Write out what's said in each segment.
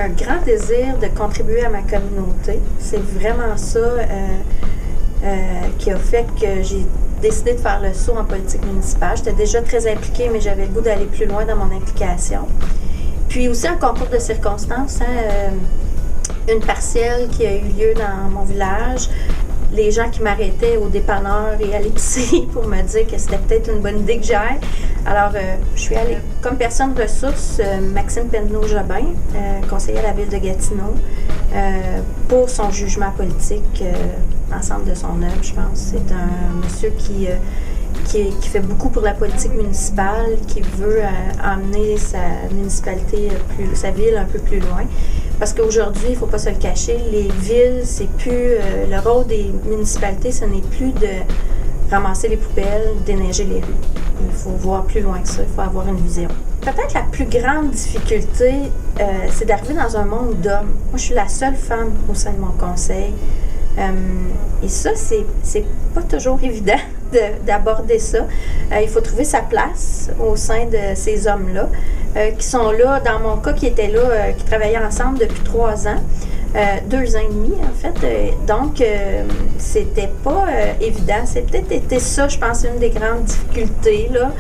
un grand désir de contribuer à ma communauté. C'est vraiment ça qui a fait que j'ai décidé de faire le saut en politique municipale. J'étais déjà très impliquée, mais j'avais le goût d'aller plus loin dans mon implication. Puis aussi un concours de circonstances, une partielle qui a eu lieu dans mon village. Les gens qui m'arrêtaient au dépanneur et à l'épicerie pour me dire que c'était peut-être une bonne idée que j'aille. Alors, je suis allée comme personne ressource, Maxime Penneau-Jobin, conseiller à la ville de Gatineau, pour son jugement politique, l'ensemble de son œuvre, je pense. C'est un monsieur qui fait beaucoup pour la politique municipale, qui veut emmener sa municipalité, sa ville un peu plus loin. Parce qu'aujourd'hui, il ne faut pas se le cacher, les villes, c'est plus le rôle des municipalités, ce n'est plus de ramasser les poubelles, déneiger les rues. Il faut voir plus loin que ça, il faut avoir une vision. Peut-être la plus grande difficulté, c'est d'arriver dans un monde d'hommes. Moi, je suis la seule femme au sein de mon conseil. Et ça, c'est pas toujours évident d'aborder ça. Il faut trouver sa place au sein de ces hommes-là, qui sont là, dans mon cas, qui étaient là, qui travaillaient ensemble depuis 3 ans, 2 ans et demi, en fait. Donc, c'était pas évident. C'est peut-être été ça, je pense, une des grandes difficultés, là,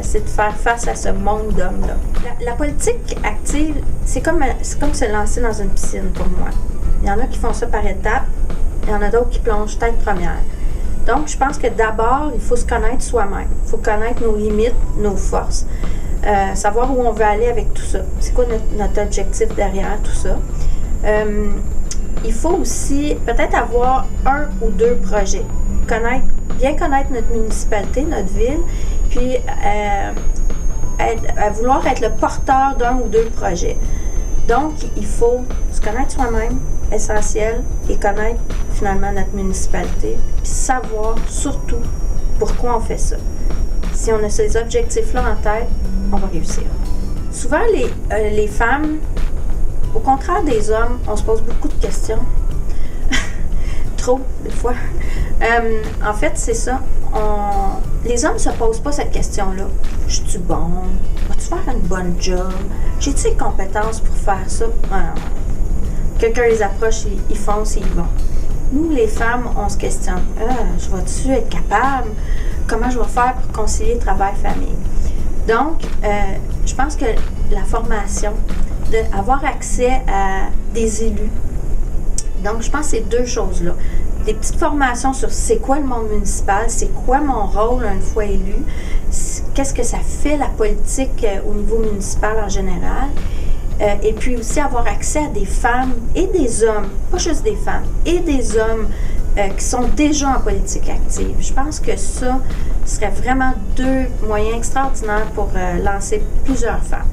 c'est de faire face à ce monde d'hommes-là. La politique active, c'est comme se lancer dans une piscine pour moi. Il y en a qui font ça par étapes, il y en a d'autres qui plongent tête première. Donc, je pense que d'abord, il faut se connaître soi-même. Il faut connaître nos limites, nos forces. Savoir où on veut aller avec tout ça. C'est quoi notre objectif derrière tout ça. Il faut aussi peut-être avoir 1 ou 2 projets. Bien connaître notre municipalité, notre ville, puis vouloir être le porteur d'1 ou 2 projets. Donc, il faut se connaître soi-même, essentiel, et connaître finalement notre municipalité, puis savoir surtout pourquoi on fait ça. Si on a ces objectifs-là en tête, on va réussir. Souvent, les femmes, au contraire des hommes, on se pose beaucoup de questions. Trop, des fois. En fait, c'est ça. Les hommes ne se posent pas cette question-là. Je suis bon? Vas-tu faire une bonne job? J'ai-tu les compétences pour faire ça? Quelqu'un les approche, ils foncent et ils vont. Nous, les femmes, on se questionne. Je vais-tu être capable? Comment je vais faire pour concilier travail-famille? Donc, je pense que la formation, d'avoir accès à des élus. Donc, je pense que ces 2 choses-là. Des petites formations sur c'est quoi le monde municipal, c'est quoi mon rôle une fois élu, qu'est-ce que ça fait la politique au niveau municipal en général. Et puis aussi avoir accès à des femmes et des hommes, pas juste des femmes, et des hommes qui sont déjà en politique active. Je pense que ça serait vraiment 2 moyens extraordinaires pour lancer plusieurs femmes.